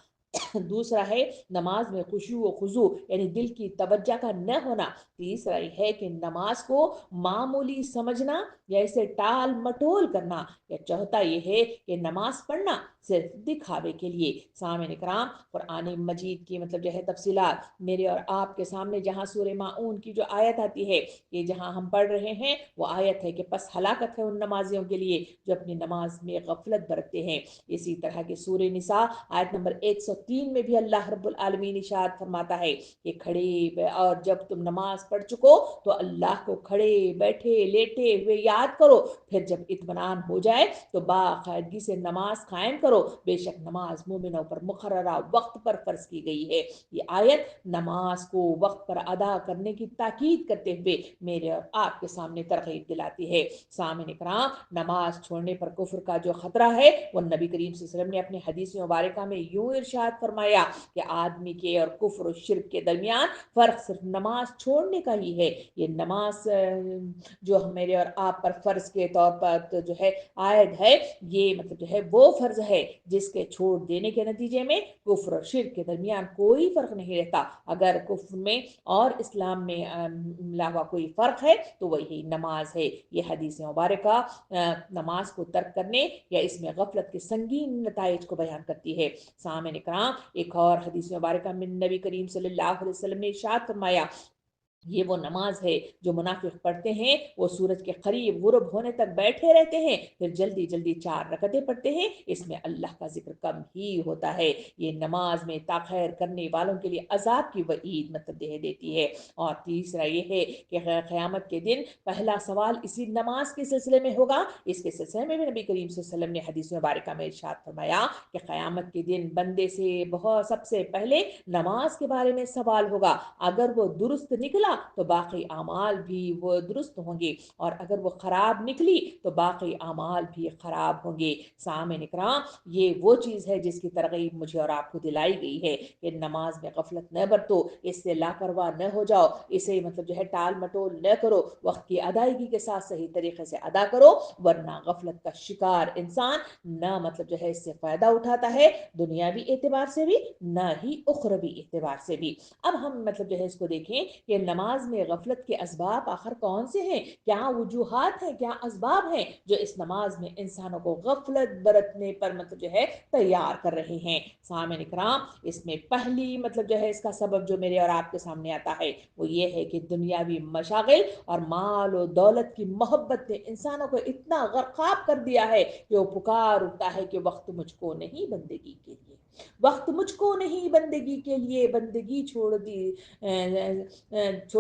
Speaker 2: دوسرا ہے نماز میں خشوع و خضوع یعنی دل کی توجہ کا نہ ہونا. تیسرا یہ ہے کہ نماز کو معمولی سمجھنا یا اسے ٹال مٹول کرنا. یا چوتھا یہ ہے کہ نماز پڑھنا صرف دکھاوے کے لیے. سامعین کرام، قرآن مجید کی مطلب جو ہے تفصیلات میرے اور آپ کے سامنے جہاں سورہ ماعون کی جو آیت آتی ہے یہ جہاں ہم پڑھ رہے ہیں وہ آیت ہے کہ پس ہلاکت ہے ان نمازیوں کے لیے جو اپنی نماز میں غفلت برتتے ہیں. اسی طرح کے سورہ نساء آیت نمبر 103 میں بھی اللہ رب العالمین ارشاد فرماتا ہے کہ کھڑے اور جب تم نماز پڑھ چکو تو اللہ کو کھڑے بیٹھے لیٹے ہوئے یاد کرو، پھر جب اطمینان ہو جائے تو باقاعدگی سے نماز قائم کرو، بے شک نماز مومنوں پر مقررہ وقت پر فرض کی گئی ہے. یہ آیت نماز کو وقت پر ادا کرنے کی تاکید کرتے ہوئے میرے اور آپ کے سامنے ترغیب دلاتی ہے. سامعین کرام، نماز چھوڑنے پر کفر کا جو خطرہ ہے وہ نبی کریم صلی اللہ علیہ وسلم نے اپنی حدیث مبارکہ میں یوں ارشاد فرمایا کہ آدمی کے اور کفر و شرک کے درمیان فرق صرف نماز چھوڑنے کا ہی ہے. یہ نماز جو میرے اور آپ پر فرض کے طور پر جو ہے عائد ہے یہ مطلب جو ہے وہ فرض ہے جس کے چھوڑ دینے کے نتیجے میں کفر اور شرک کے درمیان کوئی فرق نہیں رہتا. اگر کفر میں اور اسلام میں علاوہ کوئی فرق ہے تو وہی نماز ہے. یہ حدیث مبارکہ نماز کو ترک کرنے یا اس میں غفلت کے سنگین نتائج کو بیان کرتی ہے. سامعین کرام، ایک اور حدیث مبارکہ میں نبی کریم صلی اللہ علیہ وسلم نے ارشاد فرمایا یہ وہ نماز ہے جو منافق پڑھتے ہیں، وہ سورج کے قریب غروب ہونے تک بیٹھے رہتے ہیں، پھر جلدی جلدی 4 رکعتیں پڑھتے ہیں، اس میں اللہ کا ذکر کم ہی ہوتا ہے. یہ نماز میں تاخیر کرنے والوں کے لیے عذاب کی وعید مطلب دے دیتی ہے. اور تیسرا یہ ہے کہ قیامت کے دن پہلا سوال اسی نماز کے سلسلے میں ہوگا. اس کے سلسلے میں بھی نبی کریم صلی اللہ علیہ وسلم نے حدیث مبارکہ میں ارشاد فرمایا کہ قیامت کے دن بندے سے سب سے پہلے نماز کے بارے میں سوال ہوگا. اگر وہ درست نکلا تو باقی اعمال بھی وہ درست ہوں گے اور اگر وہ خراب نکلی تو باقی اعمال بھی خراب ہوں گے. سامعین کرام، یہ وہ چیز ہے جس کی ترغیب مجھے اور آپ کو دلائی گئی ہے کہ نماز میں غفلت نہ برتو، اس سے لاپرواہ نہ ہو جاؤ، اسے مطلب جو ہے ٹال مٹول نہ کرو، وقت کی ادائیگی کے ساتھ صحیح طریقے سے ادا کرو، ورنہ غفلت کا شکار انسان نہ مطلب جو ہے اس سے فائدہ اٹھاتا ہے دنیاوی اعتبار سے بھی نہ ہی اخروی اعتبار سے بھی. اب ہم مطلب جو ہے اس کو دیکھیں کہ نماز نماز میں غفلت کے اسباب آخر کون سے ہیں، کیا وجوہات ہیں، کیا اسباب ہیں جو اس نماز میں انسانوں کو غفلت برتنے پر مطلب جو ہے تیار کر رہے ہیں۔ سامعین اکرام، اس میں پہلی مطلب جو ہے اس کا سبب جو میرے اور آپ کے سامنے آتا ہے وہ یہ ہے کہ دنیاوی مشاغل اور مال و دولت کی محبت نے انسانوں کو اتنا غرقاب کر دیا ہے کہ وہ پکار اٹھتا ہے کہ وقت مجھ کو نہیں بندگی کے لیے، وقت مجھ کو نہیں بندگی کے لیے، بندگی چھوڑ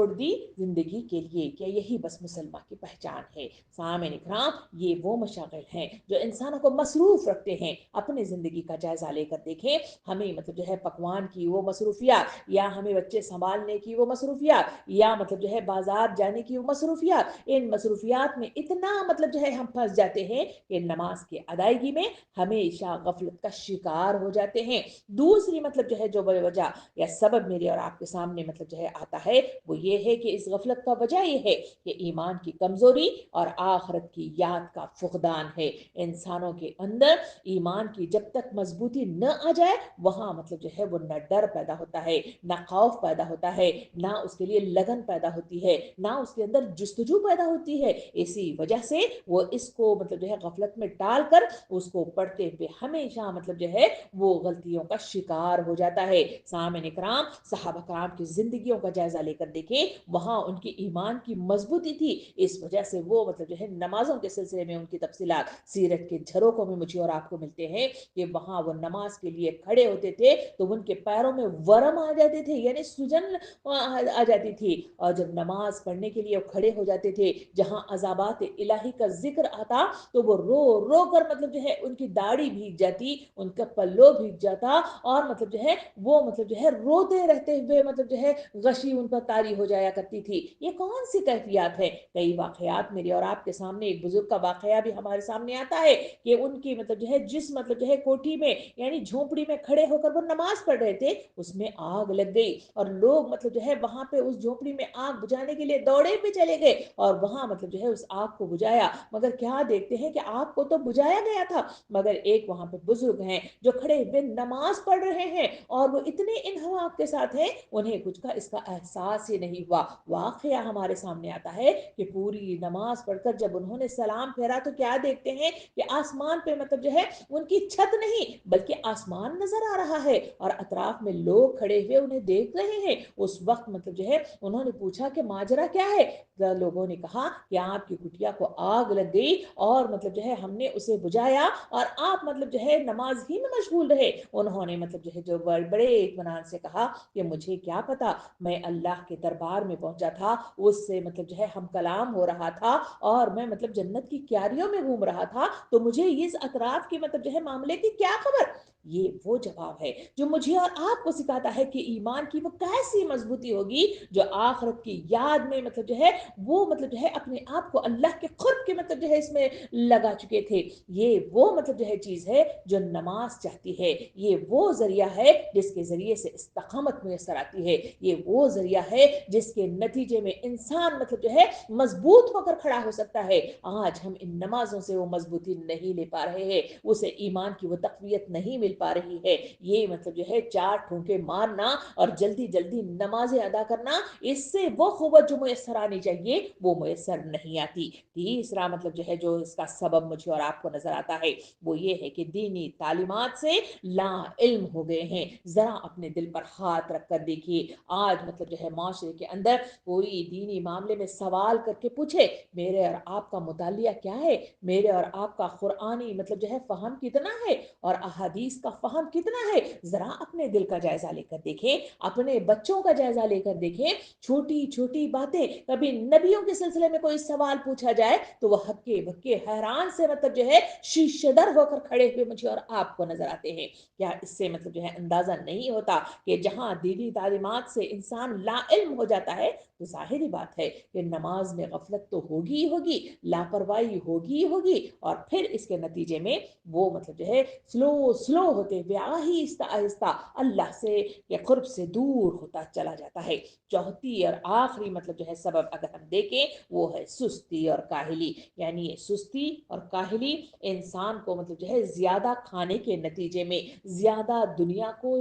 Speaker 2: دی زندگی کے لیے۔ کیا یہی بس مسلمان کی پہچان ہے؟ سامعین اکرام، یہ وہ مشاغل ہیں جو انسانوں کو مصروف رکھتے ہیں۔ اپنی زندگی کا جائزہ لے کر دیکھیں، ہمیں مطلب جو ہے پکوان کی وہ مصروفیات، یا ہمیں بچے سنبھالنے کی وہ مصروفیات، یا مطلب جو ہے بازار جانے کی وہ مصروفیات، ان مصروفیات میں اتنا مطلب جو ہے ہم پھنس جاتے ہیں کہ نماز کی ادائیگی میں ہمیشہ غفلت کا شکار ہو جاتے ہیں۔ دوسری مطلب جو ہے جو وجہ یا سبب میرے اور آپ کے سامنے مطلب جو ہے آتا ہے وہ یہ ہے کہ اس غفلت کا وجہ یہ ہے کہ ایمان کی کمزوری اور آخرت کی یاد کا فقدان ہے۔ انسانوں کے اندر ایمان کی جب تک مضبوطی نہ آ جائے وہاں مطلب جو ہے وہ نہ ڈر پیدا ہوتا ہے، نہ خوف پیدا ہوتا ہے، نہ اس کے لیے لگن پیدا ہوتی ہے، نہ اس کے اندر جستجو پیدا ہوتی ہے۔ اسی وجہ سے وہ اس کو مطلب جو ہے غفلت میں ڈال کر اس کو پڑھتے ہوئے ہمیشہ مطلب جو ہے وہ غلطیوں کا شکار ہو جاتا ہے۔ سامعین اکرام، صحابہ کرام کی زندگیوں کا جائزہ لے کر دیکھیں، وہاں ان کی ایمان کی مضبوطی تھی، اس وجہ سے وہ مطلب جو ہے نمازوں کے سلسلے میں ان کی تفصیلات سیرت کے جھروکوں میں مجھے اور آپ کو ملتے ہیں کہ وہاں وہ نماز کے لیے کھڑے ہوتے تھے تو ان کے پیروں میں ورم آ جاتے تھے، یعنی سجن آ جاتی تھی، اور جب نماز پڑھنے کے لیے کھڑے ہو جاتے تھے جہاں عذابات الہی کا ذکر آتا تو وہ رو رو کر مطلب جو ہے ان کی داڑھی بھیگ جاتی، ان کا پلو بھیگ جاتا، اور مطلب جو ہے وہ مطلب جو ہے روتے رہتے ہوئے مطلب جو ہے غشی ان پر طاری ہو جایا کرتی تھی۔ یہ کون سی کیفیات ہے؟ کئی واقعات میرے اور آپ کے سامنے، ایک بزرگ کا واقعہ بھی ہمارے سامنے آتا ہے کہ ان کی مطلب جو ہے جس مطلب جو ہے کوٹھی میں یعنی جھونپڑی میں کھڑے ہو کر وہ نماز پڑھ رہے تھے، اس میں آگ لگ گئی، اور لوگ مطلب جو ہے وہاں پہ اس جھونپڑی میں آگ بجھانے کے لیے دوڑے پہ چلے گئے اور وہاں مطلب جو ہے اس آگ کو بجھایا، مگر کیا دیکھتے ہیں کہ آگ کو تو بجھایا گیا تھا مگر ایک وہاں پہ بزرگ ہیں جو کھڑے ہوئے نماز پڑھ رہے ہیں اور وہ اتنے انہماک کے ساتھ ہیں انہیں کچھ کا اس کا احساس ہی نہیں ہوا۔ واقعہ ہمارے سامنے آتا ہے کہ پوری نماز پڑھ کر جب انہوں نے سلام پھیرا تو کیا دیکھتے ہیں کہ آسمان پہ مطلب جو ہے ان کی چھت نہیں بلکہ آسمان نظر آ رہا ہے اور اطراف میں لوگ کھڑے ہوئے انہیں دیکھ رہے ہیں۔ اس وقت مطلب جو ہے انہوں نے پوچھا کہ ماجرا کیا ہے؟ لوگوں نے کہا کہ آپ کی کٹیا کو آگ لگ گئی اور مطلب جو ہے ہم نے اسے بجھایا اور آپ مطلب جو ہے نماز ہی میں مشغول رہے۔ انہوں نے مطلب جو ہے جو بڑے اطمینان سے کہا کہ مجھے کیا پتا، میں اللہ کے دربار میں پہنچا تھا، اس سے مطلب جو ہے ہم کلام ہو رہا تھا اور میں مطلب جنت کی کیاریوں میں گھوم رہا تھا، تو مجھے اس اطراف کی مطلب جو ہے معاملے کی کیا خبر۔ یہ وہ جواب ہے جو مجھے اور آپ کو سکھاتا ہے کہ ایمان کی وہ کیسی مضبوطی ہوگی جو آخرت کی یاد میں مطلب جو ہے وہ مطلب جو ہے اپنے آپ کو اللہ کے قرب کے مطلب جو ہے اس میں لگا چکے تھے۔ یہ وہ مطلب جو ہے چیز ہے جو نماز چاہتی ہے، یہ وہ ذریعہ ہے جس کے ذریعے سے استقامت میسر آتی ہے، یہ وہ ذریعہ ہے جس کے نتیجے میں انسان مطلب جو ہے مضبوط ہو کر کھڑا ہو سکتا ہے۔ آج ہم ان نمازوں سے وہ مضبوطی نہیں لے پا رہے ہیں، اسے ایمان کی وہ تقویت نہیں مل پا رہی ہے۔ یہ مطلب جو ہے چار ٹھونکے مارنا اور جلدی جلدی نمازیں ادا کرنا، اس سے وہ قوت جو میسر آنی چاہیے وہ میسر نہیں آتی۔ تیسرا مطلب جو ہے جو اس کا سبب مجھے اور آپ کو نظر آتا ہے وہ یہ ہے کہ دینی تعلیمات سے لا علم ہو گئے ہیں۔ ذرا اپنے دل پر ہاتھ رکھ کر دیکھیے، آج مطلب جو ہے معاشرے کے اندر کوئی دینی معاملے میں سوال کر کے پوچھے میرے اور آپ کا مطالعہ کیا ہے، میرے اور آپ کا قرآنی مطلب جو ہے فہم کتنا ہے اور احادیث کا فہم کتنا ہے، ذرا اپنے دل کا جائزہ لے کر دیکھیں، اپنے بچوں کا جائزہ لے کر دیکھیں۔ چھوٹی چھوٹی باتیں، کبھی نبیوں کے سلسلے میں کوئی سوال پوچھا جائے تو وہ ہکے بکے حیران سے مطلب جو ہے شیشے در ہو کر کھڑے ہوئے مجھے اور آپ کو نظر آتے ہیں۔ کیا اس سے مطلب جو ہے اندازہ نہیں ہوتا کہ جہاں دینی تعلیمات سے انسان لا علم ہو جاتا ہے تو ظاہری بات ہے کہ نماز میں غفلت تو ہوگی ہی ہوگی، لاپرواہی ہوگی ہی ہوگی، اور پھر اس کے نتیجے میں وہ مطلب جو ہے سلو ہوتے ہوئے آہستہ آہستہ اللہ سے کے قرب سے دور ہوتا چلا جاتا ہے۔ چوتھی اور آخری مطلب جو ہے سبب اگر ہم دیکھیں وہ ہے سستی اور کاہلی، یعنی یہ سستی اور کاہلی انسان کو مطلب جو ہے زیادہ کھانے کے نتیجے میں، زیادہ دنیا کو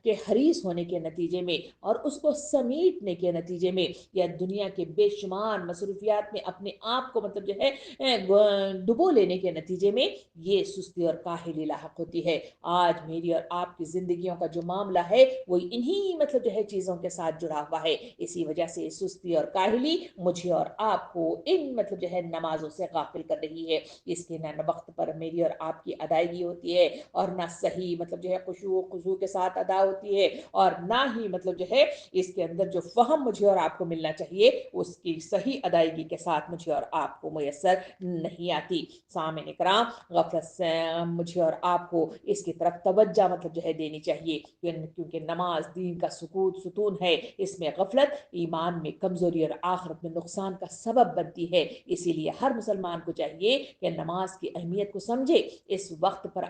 Speaker 2: کے حریص ہونے کے نتیجے میں اور اس کو سمیٹنے کے نتیجے میں یا دنیا کے بے شمار مصروفیات میں اپنے آپ کو مطلب جو ہے ڈبو لینے کے نتیجے میں یہ سستی اور کاہلی لاحق ہوتی ہے۔ آج میری اور آپ کی زندگیوں کا جو معاملہ ہے وہ انہی مطلب جو ہے چیزوں کے ساتھ جڑا ہوا ہے۔ اسی وجہ سے سستی اور کاہلی مجھے اور آپ کو ان مطلب جو ہے نمازوں سے غافل کر رہی ہے۔ اس کے نہ وقت پر میری اور آپ کی ادائیگی ہوتی ہے اور نہ صحیح مطلب جو ہے خشوع و خضوع کے ساتھ ادا ہوتی ہے، اور نہ ہی مطلب جو ہے اس کے اندر جو فہم مجھے اور آپ کو ملنا چاہیے اس کی صحیح ادائیگی کے ساتھ مجھے اور آپ کو میسر نہیں آتی۔ سامعین کرام، غفلت سے مجھے اور آپ کو اس کی طرف توجہ مطلب جو ہے دینی چاہیے، کیونکہ نماز دین کا ستون ہے۔ اس میں غفلت ایمان میں کمزوری اور آخرت میں نقصان کا سبب بنتی ہے۔ اسی لیے ہر مسلمان کو چاہیے کہ نماز کی اہمیت کو سمجھے، اسے وقت پر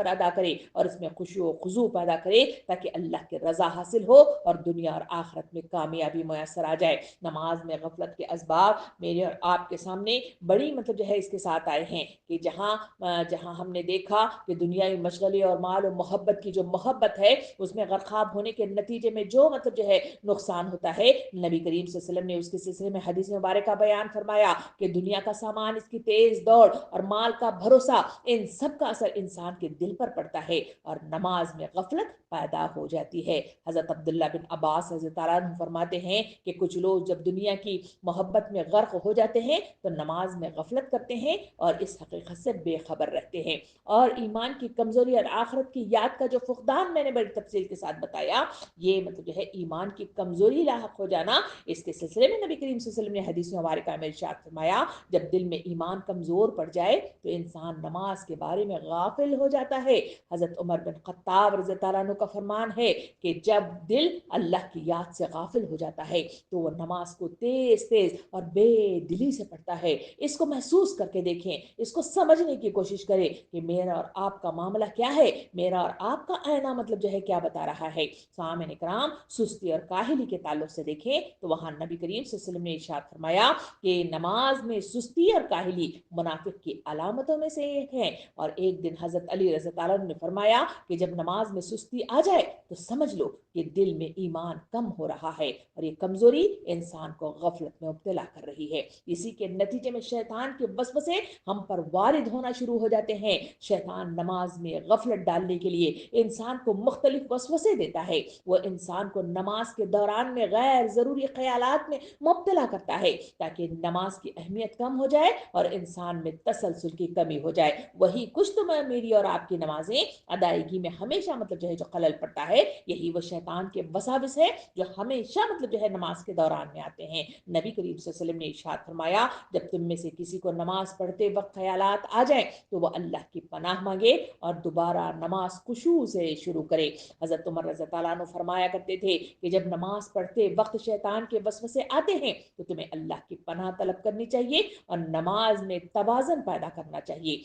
Speaker 2: ادا کرے اور اس میں خشوع و خضوع پیدا کرے تاکہ اللہ کی رضا حاصل ہو اور دنیا اور آخرت میں کامیابی میسر آ جائے۔ نماز میں غفلت کے اسباب میرے اور آپ کے سامنے بڑی مطلب جو ہے اس کے ساتھ آئے ہیں کہ جہاں ہم نے دیکھا کہ دنیاوی مشغلے اور مال و محبت کی جو محبت ہے اس میں غرقاب ہونے کے نتیجے میں جو مطلب جو ہے نقصان ہوتا ہے، نبی کریم صلی اللہ علیہ وسلم نے اس کے سلسلے میں حدیث مبارکہ بیان فرمایا کہ دنیا کا سامان، اس کی تیز دوڑ اور مال کا بھروسہ، ان سب کا اثر انسان کے دل پر پڑتا ہے اور نماز میں غفلت پیدا ہو جاتی ہے۔ حضرت عبداللہ بن عباس رضی اللہ عنہ فرماتے ہیں کہ کچھ لوگ جب دنیا کی محبت میں غرق ہو جاتے ہیں تو نماز میں غفلت کرتے ہیں اور اس حقیقت سے بے خبر رہتے ہیں، اور ایمان کی کمزوری اور آخرت کی یاد کا جو فقدان میں نے بڑی تفصیل کے ساتھ بتایا، یہ مطلب جو ہے ایمان کی کمزوری لاحق ہو جانا، اس کے سلسلے میں نبی کریم صلی اللہ علیہ وسلم نے حدیث مبارکہ میں ارشاد فرمایا جب دل میں ایمان کمزور پڑ جائے تو انسان نماز کے بارے میں غافل ہو جاتا ہے۔ حضرت عمر بن خطاب رضی اللہ عنہ کا فرمان ہے کہ جب دل اللہ کی یاد سے غافل ہو جاتا ہے تو وہ نماز کو تیز تیز اور بے دلی سے پڑھتا ہے۔ اس کو محسوس کر کے دیکھیں، اس کو سمجھنے کی کوشش کریں کہ میرا اور آپ کا معاملہ کیا ہے، میرا اور آپ کا آئینہ مطلب جو ہے کیا بتا رہا ہے۔ سامعین کرام، سستی اور کاہلی کے تعلق سے دیکھیں تو وہاں نبی کریم صلی اللہ علیہ وسلم نے ارشاد فرمایا کہ نماز میں سستی اور کاہلی منافق کی علامتوں میں سے ایک ہے، اور ایک دن حضرت علی رضی اللہ عنہ نے فرمایا کہ جب نماز میں سستی آ جائے تو سمجھ لو کہ دل میں ایمان کم ہو رہا ہے اور یہ کمزوری انسان کو غفلت میں مبتلا کر رہی ہے۔ اسی کے نتیجے میں شیطان کے وسوسے ہم پر وارد ہونا شروع ہو جاتے ہیں۔ شیطان نماز میں غفلت ڈالنے کے لیے انسان کو مختلف وسوسے دیتا ہے، وہ انسان کو نماز کے دوران میں غیر ضروری خیالات میں مبتلا کرتا ہے تاکہ نماز کی اہمیت کم ہو جائے اور انسان میں تسلسل کی کمی ہو جائے۔ وہی کچھ تو میری اور آپ کی نمازیں ادائیگی میں ہمیشہ مطلب جو ہے جو خلل پڑتا ہے، یہی وہ شیطان کے وساوس ہے جو ہمیشہ مطلب جو ہے نماز کے دوران میں آتے ہیں۔ نبی کریم صلی اللہ علیہ وسلم نے ارشاد فرمایا جب تم میں سے کسی کو نماز پڑھتے وقت خیالات آ جائیں تو وہ اللہ کی پناہ مانگے اور دوبارہ نماز خشوع سے شروع کرے۔ حضرت عمر رضی اللہ عنہ فرمایا کرتے تھے کہ جب نماز پڑھتے وقت شیطان کے وسوسے آتے ہیں تو تمہیں اللہ کی پناہ طلب کرنی چاہیے اور نماز میں توازن پیدا کرنا چاہیے۔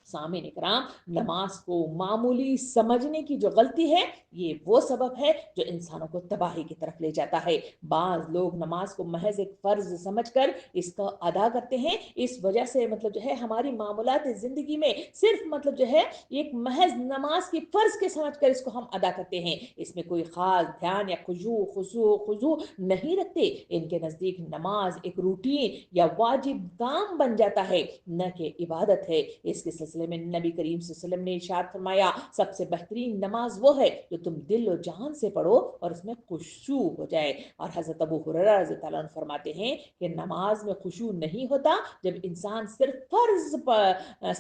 Speaker 2: سامعین کرام، نماز کو معمولی سمجھنے کی جو غلطی ہے یہ وہ سبب ہے جو انسانوں کو تباہی کی طرف لے جاتا ہے۔ بعض لوگ نماز کو محض ایک فرض سمجھ کر اس کو ادا کرتے ہیں، اس وجہ سے مطلب جو ہے ہماری معاملات زندگی میں صرف مطلب جو ہے ایک محض نماز کی فرض کے سمجھ کر اس کو ہم ادا کرتے ہیں، اس میں کوئی خاص دھیان یا خضوع نہیں رکھتے۔ ان کے نزدیک نماز ایک روٹین یا واجب کام بن جاتا ہے، نہ کہ عبادت ہے۔ اس کے سلسلے میں نبی کریم صلی اللہ علیہ وسلم نے ارشاد فرمایا سب سے بہترین نماز وہ ہے جو تم دل و جان سے پڑھو اور اس میں خشوع ہو جائے۔ اور حضرت ابو ہریرہ رضی اللہ عنہ فرماتے ہیں کہ نماز میں خشوع نہیں ہوتا جب انسان صرف فرض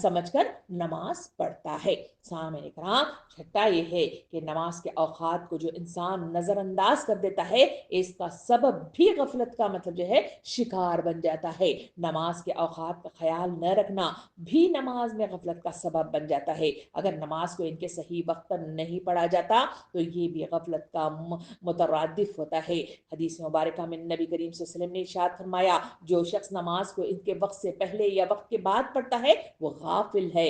Speaker 2: سمجھ کر نماز پڑھتا ہے۔ سامعین کرام، چھٹا یہ ہے کہ نماز کے اوقات کو جو انسان نظر انداز کر دیتا ہے اس کا سبب بھی غفلت کا مطلب جو ہے شکار بن جاتا ہے۔ نماز کے اوقات کا خیال نہ رکھنا بھی نماز میں غفلت کا سبب بن جاتا ہے۔ اگر نماز کو ان کے صحیح وقت پر نہیں پڑھا جاتا تو یہ بھی غفلت کا مترادف ہوتا ہے۔ حدیث مبارکہ میں نبی کریم صلی اللہ علیہ وسلم نے ارشاد فرمایا جو شخص نماز کو ان کے وقت سے پہلے یا وقت کے بعد پڑھتا ہے وہ غافل ہے۔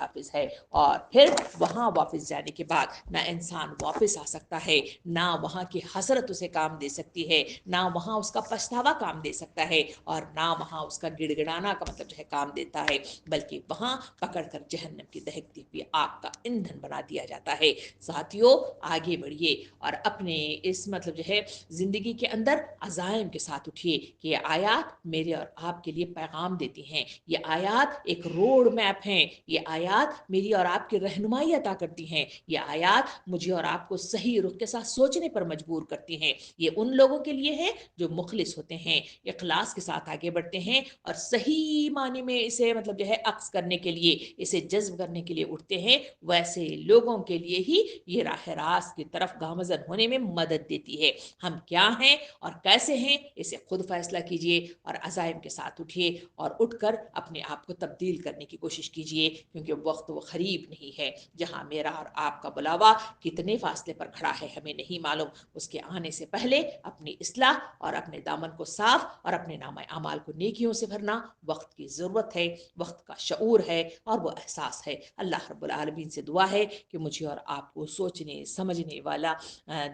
Speaker 2: حافظ ہے. اور پھر وہاں واپس جانے کے بعد نہ انسان واپس آ سکتا ہے، نہ وہاں کی حسرت اسے کام دے سکتی ہے، نہ وہاں اس کا پچھتاوا کام دے سکتا ہے، اور نہ وہاں اس کا گڑ گڑانا کا مطلب جو ہے کام دیتا ہے، بلکہ وہاں پکڑ کر جہنم کی دہکتی ہوئی آگ کا ایندھن بنا دیا جاتا ہے. ساتھیوں آگے بڑھیے اور اپنے اس مطلب جو ہے زندگی کے اندر عزائم کے ساتھ اٹھیے کہ یہ آیات میرے اور آپ کے لیے پیغام دیتی ہیں، یہ آیات ایک روڈ میپ ہیں، یہ آیات میری اور آپ کی رہنمائی عطا کرتی ہیں، یہ آیات مجھے اور آپ کو صحیح رخ کے ساتھ سوچنے پر مجبور کرتی ہیں. یہ ان لوگوں کے لیے ہے جو مخلص ہوتے ہیں، اخلاص کے ساتھ آگے بڑھتے ہیں اور صحیح معنی میں اسے مطلب جو ہے عکس کرنے کے لیے، اسے جذب کرنے کے لیے اٹھتے ہیں. ویسے لوگوں کے لیے ہی یہ راہ راست کی طرف گامزن ہونے میں مدد دیتی ہے. ہم کیا ہیں اور کیسے ہیں اسے خود فیصلہ کیجئے اور عزائم کے ساتھ اٹھیے اور اٹھ کر اپنے آپ کو تبدیل کرنے کی کوشش کیجئے، کیونکہ وقت وہ قریب نہیں ہے جہاں میرا اور آپ کا بلاوا کتنے فاصلے پر کھڑا ہے ہمیں نہیں معلوم. اس کے آنے سے پہلے اپنی اصلاح اور اپنے دامن کو صاف اور اپنے نامہ اعمال کو نیکیوں سے بھرنا وقت کی ضرورت ہے، وقت کا شعور ہے اور وہ احساس ہے. اللہ رب العالمین سے دعا ہے کہ مجھے اور آپ کو سوچنے سمجھنے والا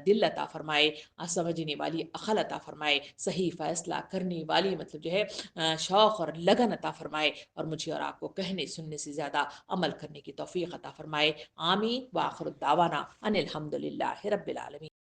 Speaker 2: دل عطا فرمائے، سمجھنے والی عقل عطا فرمائے، صحیح فیصلہ کرنے والی مطلب جو ہے شوق اور لگن عطا فرمائے، اور مجھے اور آپ کو کہنے سننے سے زیادہ عمل کرنے کی توفیق عطا فرمائے. آمین. وآخر الدعوانا ان الحمد للہ رب العالمین.